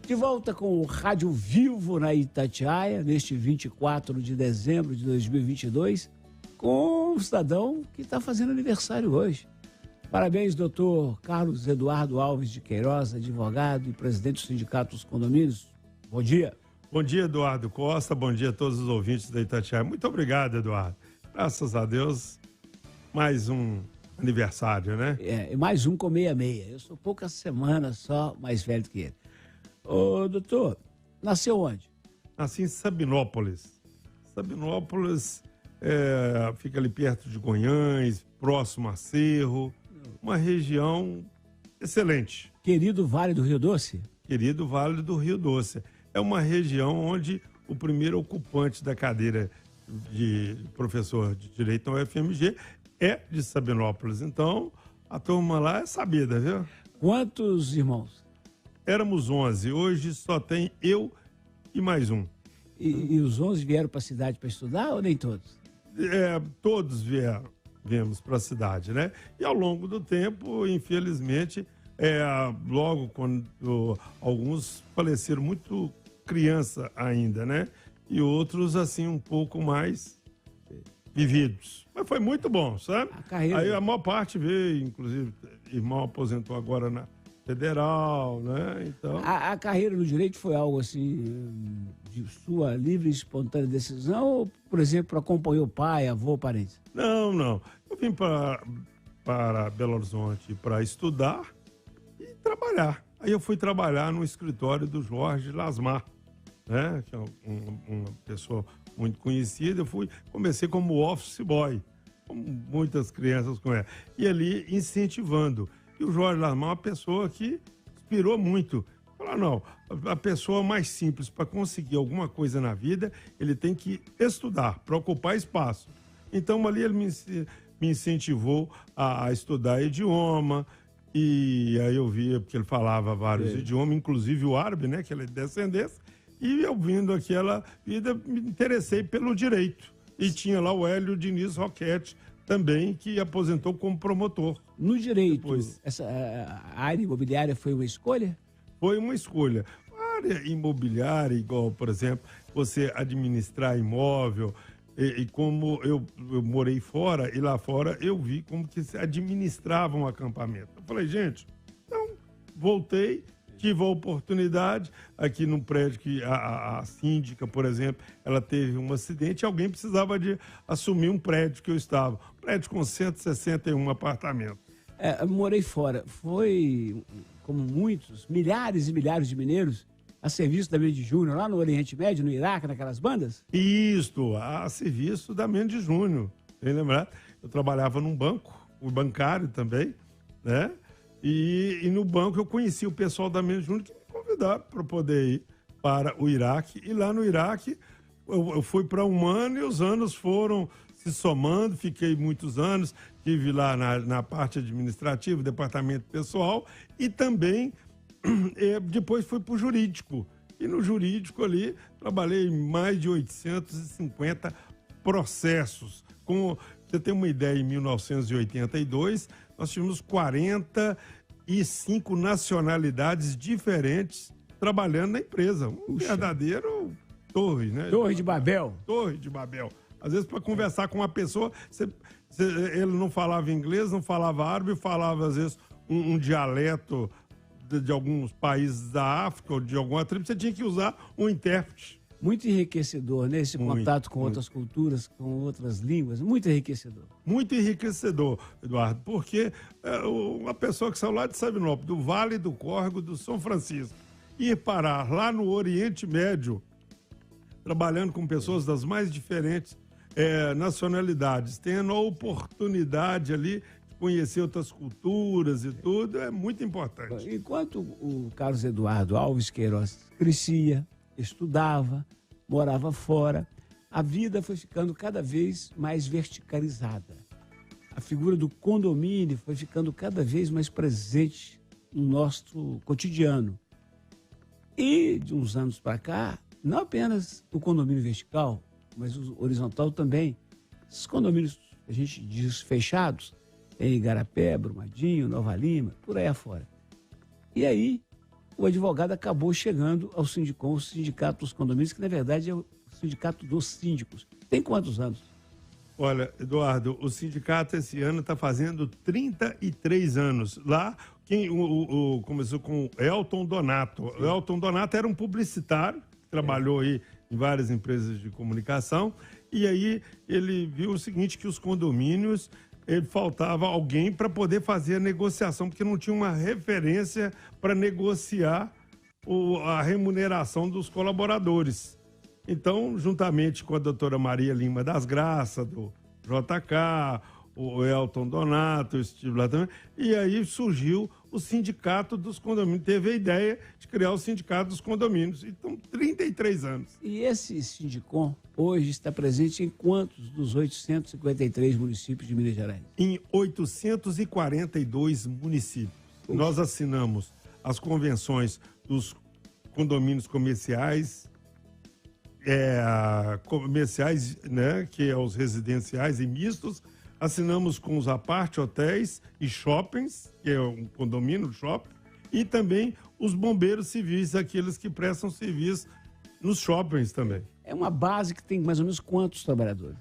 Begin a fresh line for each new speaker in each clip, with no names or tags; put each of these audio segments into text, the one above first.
De volta com o Rádio Vivo na Itatiaia, neste 24 de dezembro de 2022, com um cidadão que está fazendo aniversário hoje. Parabéns, doutor Carlos Eduardo Alves de Queiroz, advogado e presidente do Sindicato dos Condomínios. Bom dia.
Bom dia, Eduardo Costa. Bom dia a todos os ouvintes da Itatiaia. Muito obrigado, Eduardo. Graças a Deus, mais um aniversário, né?
Mais um com 66. Eu sou poucas semanas só mais velho que ele. Ô, doutor, nasceu onde?
Nasci em Sabinópolis. Sabinópolis fica ali perto de Goiânia, próximo a Cerro. Uma região excelente.
Querido Vale do Rio Doce?
Querido Vale do Rio Doce. É uma região onde o primeiro ocupante da cadeira de professor de Direito na UFMG é de Sabinópolis. Então, a turma lá é sabida, viu?
Quantos irmãos?
Éramos 11. Hoje só tem eu e mais um.
E os 11 vieram para a cidade para estudar ou nem todos?
Todos viemos para a cidade, né? E ao longo do tempo, infelizmente, logo quando alguns faleceram muito criança ainda, né? E outros, assim, um pouco mais vividos. Mas foi muito bom, sabe? Aí a maior parte veio, inclusive, irmão aposentou agora na Federal, né? Então...
A carreira no direito foi algo assim, de sua livre e espontânea decisão ou, por exemplo, acompanhou pai, avô, parentes?
Não. Eu vim para Belo Horizonte para estudar e trabalhar. Aí eu fui trabalhar no escritório do Jorge Lasmar, né? Que é uma pessoa muito conhecida. Comecei como office boy, como muitas crianças conhecem. E ali incentivando. E o Jorge Lasmar é uma pessoa que inspirou muito. Falou, não, a pessoa mais simples para conseguir alguma coisa na vida, ele tem que estudar, para ocupar espaço. Então ali ele me incentivou a estudar idioma, e aí eu via, porque ele falava vários idiomas, inclusive o árabe, né, que ele é de descendência, e eu vindo aquela vida, me interessei pelo direito. E tinha lá o Hélio Diniz Roquete, também, que aposentou como promotor.
No direito, a área imobiliária foi uma escolha?
Foi uma escolha. A área imobiliária, igual, por exemplo, você administrar imóvel, e como eu morei fora, e lá fora eu vi como que se administrava um acampamento. Eu falei, gente, então voltei, tive a oportunidade, aqui num prédio que a síndica, por exemplo, ela teve um acidente e alguém precisava de assumir um prédio que eu estava. Um prédio com 161 apartamentos.
Morei fora. Foi, como muitos, milhares e milhares de mineiros, a serviço da Mendes Júnior, lá no Oriente Médio, no Iraque, naquelas bandas?
Isso, a serviço da Mendes Júnior. Bem lembrado? Eu trabalhava num banco, o bancário também, né? E no banco eu conheci o pessoal da Mendes Júnior que me convidaram para poder ir para o Iraque. E lá no Iraque eu fui para um ano e os anos foram se somando. Fiquei muitos anos, estive lá na parte administrativa, departamento pessoal e também depois fui para o jurídico. E no jurídico ali trabalhei mais de 850 processos. Como você tem uma ideia, em 1982... nós tínhamos 45 nacionalidades diferentes trabalhando na empresa. Um verdadeiro torre, né?
Torre de Babel.
Torre de Babel. Às vezes, para conversar com uma pessoa, ele não falava inglês, não falava árabe, falava, às vezes, um dialeto de alguns países da África ou de alguma tribo, você tinha que usar um intérprete.
Muito enriquecedor, né? Esse contato com outras culturas, com outras línguas. Muito enriquecedor.
Muito enriquecedor, Eduardo, porque uma pessoa que saiu lá de Sabinópolis, do Vale do Córrego, do São Francisco, ir parar lá no Oriente Médio, trabalhando com pessoas das mais diferentes nacionalidades, tendo a oportunidade ali de conhecer outras culturas e tudo, é muito importante.
Enquanto o Carlos Eduardo Alves Queiroz crescia, estudava, morava fora, a vida foi ficando cada vez mais verticalizada. A figura do condomínio foi ficando cada vez mais presente no nosso cotidiano. E de uns anos para cá, não apenas o condomínio vertical, mas o horizontal também. Esses condomínios, a gente diz fechados, em Igarapé, Brumadinho, Nova Lima, por aí afora. E aí, o advogado acabou chegando ao Sindicom, o Sindicato dos Condomínios, que na verdade é o Sindicato dos Síndicos. Tem quantos anos?
Olha, Eduardo, o sindicato esse ano está fazendo 33 anos. Lá, começou com o Elton Donato. O Elton Donato era um publicitário, que trabalhou aí em várias empresas de comunicação, e aí ele viu o seguinte, que os condomínios, faltava alguém para poder fazer a negociação, porque não tinha uma referência para negociar a remuneração dos colaboradores. Então, juntamente com a doutora Maria Lima das Graças, do JK, o Elton Donato, eu estive lá também, e aí surgiu o Sindicato dos Condomínios. Teve a ideia de criar o Sindicato dos Condomínios. Então, 33 anos.
E esse Sindicom hoje está presente em quantos dos 853 municípios de Minas Gerais?
Em 842 municípios. Nós assinamos as convenções dos condomínios comerciais, né, que é os residenciais e mistos, assinamos com os aparte hotéis e shoppings, que é um condomínio, shopping, e também os bombeiros civis, aqueles que prestam serviço nos shoppings também.
É uma base que tem mais ou menos quantos trabalhadores?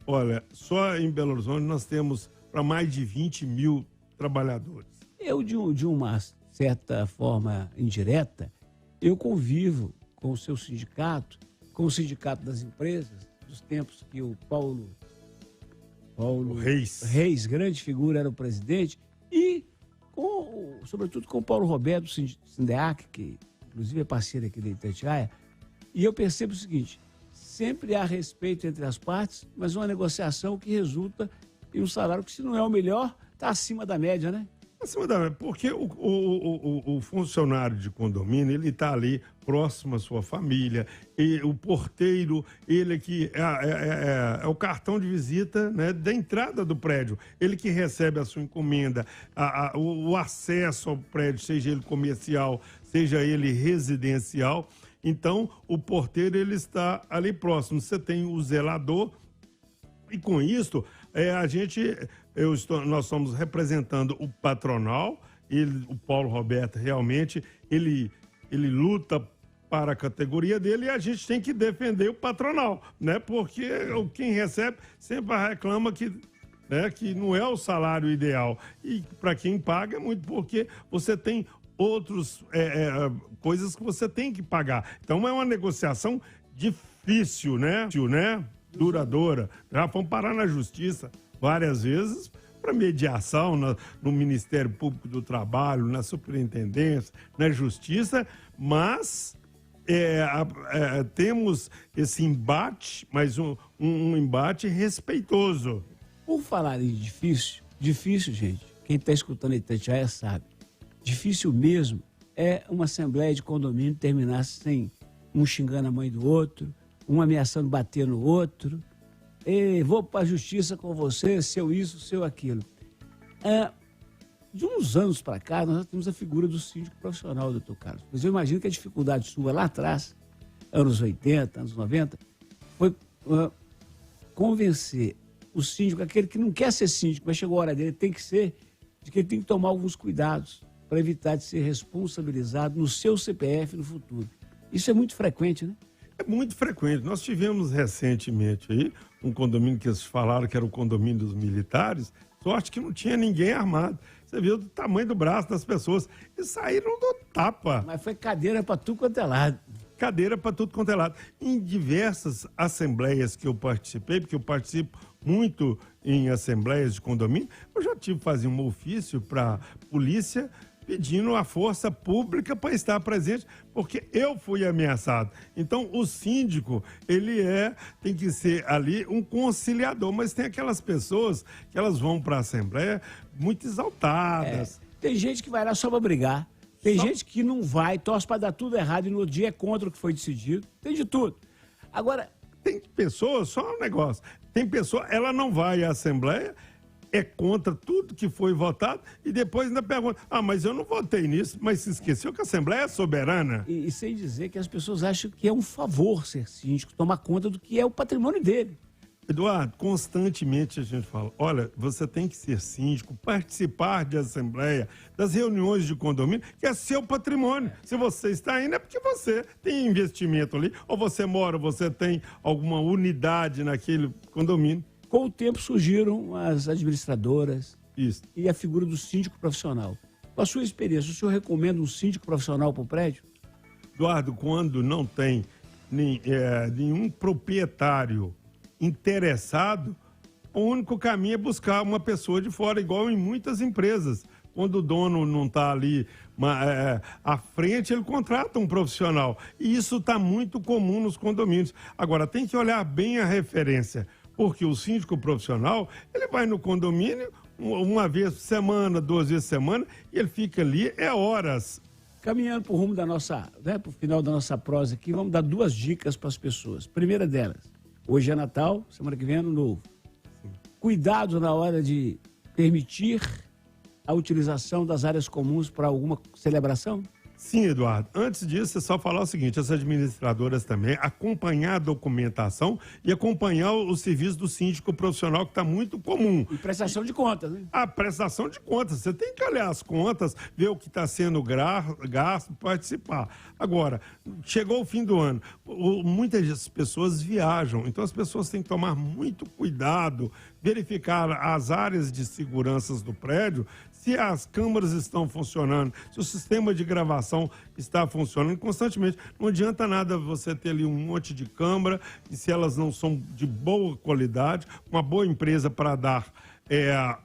Olha, só em Belo Horizonte nós temos para mais de 20 mil trabalhadores.
Eu, de uma certa forma indireta, eu convivo com o seu sindicato, com o sindicato das empresas, dos tempos que o Paulo Reis, grande figura, era o presidente, e sobretudo com o Paulo Roberto, do Sindeac, que inclusive é parceiro aqui da Itatiaia, e eu percebo o seguinte, sempre há respeito entre as partes, mas uma negociação que resulta em um salário que, se não é o melhor, está acima da média, né?
Acima da média, porque o funcionário de condomínio, ele está ali próximo à sua família, e o porteiro, ele que é o cartão de visita, né, da entrada do prédio, ele que recebe a sua encomenda, o acesso ao prédio, seja ele comercial, seja ele residencial. Então, o porteiro, ele está ali próximo. Você tem o zelador, e com isso, nós estamos representando o patronal, o Paulo Roberto realmente, ele luta para a categoria dele, e a gente tem que defender o patronal, né? Porque quem recebe sempre reclama que não é o salário ideal. E para quem paga é muito, porque você tem outras coisas que você tem que pagar. Então é uma negociação difícil, né? Duradoura. Já vamos parar na justiça várias vezes para mediação no Ministério Público do Trabalho, na Superintendência, na Justiça, mas temos esse embate, mas um embate respeitoso.
Por falar em difícil, gente, quem está escutando a Itatiaia sabe, difícil mesmo é uma assembleia de condomínio terminar sem um xingando a mãe do outro, um ameaçando bater no outro, vou para a justiça com você, seu isso, seu aquilo. De uns anos para cá, nós já temos a figura do síndico profissional, doutor Carlos. Mas eu imagino que a dificuldade sua lá atrás, anos 80, anos 90, foi convencer o síndico, aquele que não quer ser síndico, mas chegou a hora dele, tem que ser, de que ele tem que tomar alguns cuidados para evitar de ser responsabilizado no seu CPF no futuro. Isso é muito frequente, né?
É muito frequente. Nós tivemos recentemente aí um condomínio que eles falaram que era o condomínio dos militares, sorte que não tinha ninguém armado. Você viu do tamanho do braço das pessoas. E saíram do tapa.
Mas foi cadeira para tudo quanto é lado.
Cadeira para tudo quanto é lado. Em diversas assembleias que eu participei, porque eu participo muito em assembleias de condomínio, eu já tive que fazer um ofício para a polícia pedindo a força pública para estar presente, porque eu fui ameaçado. Então, o síndico, ele tem que ser ali um conciliador, mas tem aquelas pessoas que elas vão para a Assembleia muito exaltadas.
Tem gente que vai lá só para brigar, tem gente que não vai, torce para dar tudo errado e no dia é contra o que foi decidido, tem de tudo. Agora,
tem pessoas, só um negócio, tem pessoa, ela não vai à Assembleia, é contra tudo que foi votado e depois ainda pergunta, mas eu não votei nisso, mas se esqueceu que a Assembleia é soberana.
E sem dizer que as pessoas acham que é um favor ser síndico, tomar conta do que é o patrimônio dele.
Eduardo, constantemente a gente fala, olha, você tem que ser síndico, participar de assembleia, das reuniões de condomínio, que é seu patrimônio. Se você está indo é porque você tem investimento ali, ou você mora, ou você tem alguma unidade naquele condomínio.
Com o tempo surgiram as administradoras.
Isso.
E a figura do síndico profissional. Com a sua experiência, o senhor recomenda um síndico profissional para o prédio?
Eduardo, quando não tem nenhum proprietário interessado, o único caminho é buscar uma pessoa de fora, igual em muitas empresas. Quando o dono não está ali à frente, ele contrata um profissional. E isso está muito comum nos condomínios. Agora, tem que olhar bem a referência, porque o síndico profissional, ele vai no condomínio uma vez por semana, 2 vezes por semana, e ele fica ali horas.
Caminhando para o rumo da nossa, para o final da nossa prosa aqui, vamos dar 2 dicas para as pessoas. Primeira delas, hoje é Natal, semana que vem é Ano Novo. Cuidado na hora de permitir a utilização das áreas comuns para alguma celebração?
Sim, Eduardo. Antes disso, é só falar o seguinte, as administradoras também acompanhar a documentação e acompanhar o serviço do síndico profissional, que está muito comum.
E prestação de contas, né?
A prestação de contas. Você tem que olhar as contas, ver o que está sendo gasto, participar. Agora, chegou o fim do ano, muitas pessoas viajam, então as pessoas têm que tomar muito cuidado, verificar as áreas de segurança do prédio, se as câmaras estão funcionando, se o sistema de gravação está funcionando constantemente. Não adianta nada você ter ali um monte de câmara, e se elas não são de boa qualidade, uma boa empresa para dar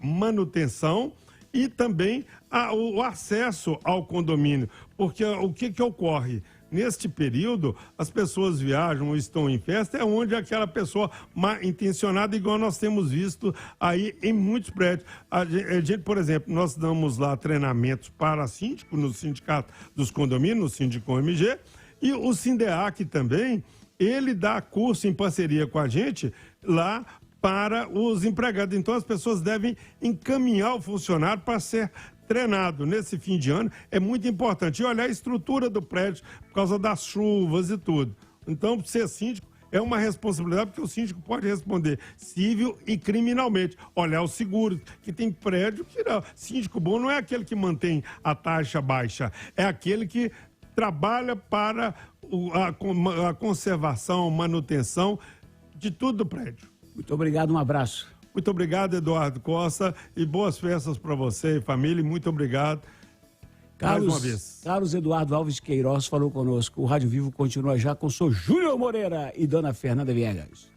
manutenção e também o acesso ao condomínio. Porque o que ocorre? Neste período, as pessoas viajam ou estão em festa, é onde aquela pessoa mal intencionada, igual nós temos visto aí em muitos prédios. A gente, por exemplo, nós damos lá treinamentos para síndico, no sindicato dos condomínios, no Síndico MG, e o Sindeac também, ele dá curso em parceria com a gente lá para os empregados. Então, as pessoas devem encaminhar o funcionário para ser treinado nesse fim de ano. É muito importante. E olhar a estrutura do prédio por causa das chuvas e tudo. Então, ser síndico é uma responsabilidade, porque o síndico pode responder civil e criminalmente. Olhar os seguros, que tem prédio que não. Síndico bom não é aquele que mantém a taxa baixa, é aquele que trabalha para a conservação, manutenção de tudo do prédio.
Muito obrigado, um abraço.
Muito obrigado, Eduardo Costa, e boas festas para você e família. Muito obrigado. Mais uma vez.
Carlos Eduardo Alves Queiroz falou conosco. O Rádio Vivo continua já com o senhor Júnior Moreira e dona Fernanda Viegas.